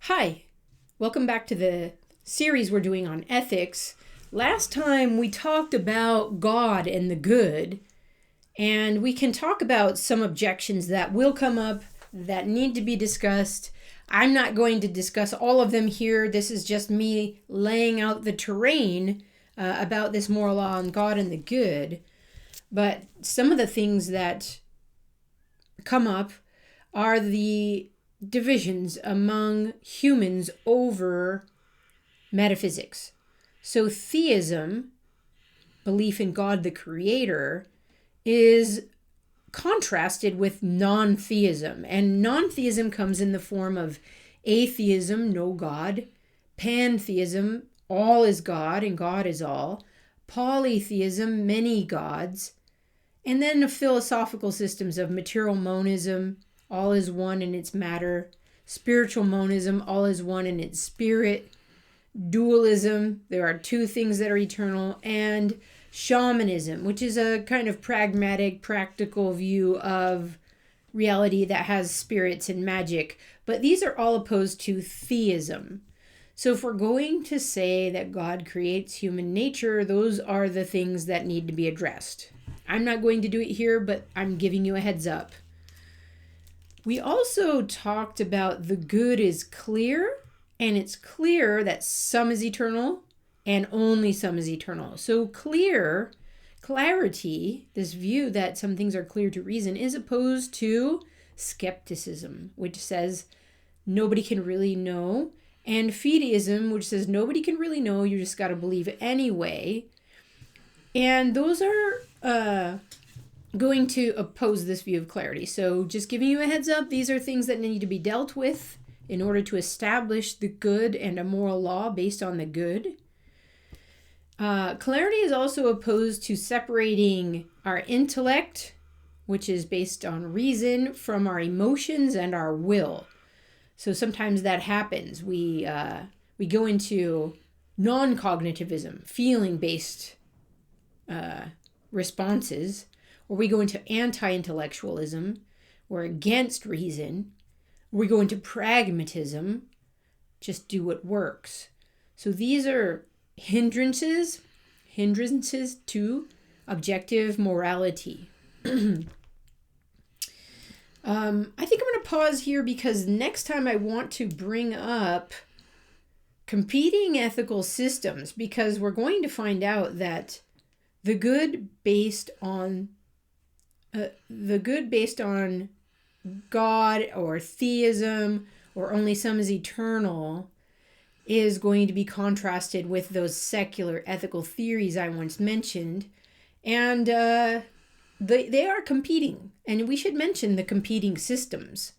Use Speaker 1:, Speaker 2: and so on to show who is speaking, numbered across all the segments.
Speaker 1: Hi, welcome back to the series we're doing on ethics. Last time we talked about God and the good, and we can talk about some objections that will come up that need to be discussed. I'm not going to discuss all of them here. This is just me laying out the terrain about this moral law on God and the good. But some of the things that come up are the divisions among humans over metaphysics. So theism, belief in God the Creator, is contrasted with non-theism. And non-theism comes in the form of atheism, no God; pantheism, all is God and God is all; polytheism, many gods; and then the philosophical systems of material monism, all is one in its matter; spiritual monism, all is one in its spirit; dualism, there are two things that are eternal; and shamanism, which is a kind of pragmatic, practical view of reality that has spirits and magic. But these are all opposed to theism. So if we're going to say that God creates human nature, those are the things that need to be addressed. I'm not going to do it here, but I'm giving you a heads up. We also talked about the good is clear, and it's clear that some is eternal and only some is eternal. So clarity, this view that some things are clear to reason, is opposed to skepticism, which says nobody can really know, and fideism, which says nobody can really know, you just got to believe anyway. And those are going to oppose this view of clarity. So just giving you a heads up, these are things that need to be dealt with in order to establish the good and a moral law based on the good. Clarity is also opposed to separating our intellect, which is based on reason, from our emotions and our will. So sometimes that happens. We go into non-cognitivism, feeling-based responses, or we go into anti-intellectualism, we're against reason; we go into pragmatism, just do what works. So these are hindrances to objective morality. I think I'm going to pause here because next time I want to bring up competing ethical systems, because we're going to find out that the good based on God or theism or only some is eternal is going to be contrasted with those secular ethical theories I once mentioned. And they are competing, and we should mention the competing systems.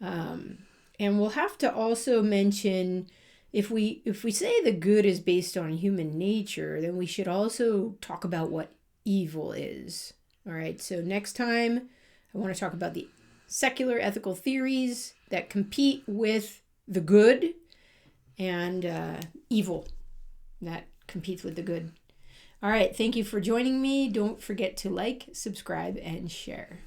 Speaker 1: And we'll have to also mention, if we say the good is based on human nature, then we should also talk about what evil is. All right, so next time I want to talk about the secular ethical theories that compete with the good, and evil that competes with the good. All right, thank you for joining me. Don't forget to like, subscribe, and share.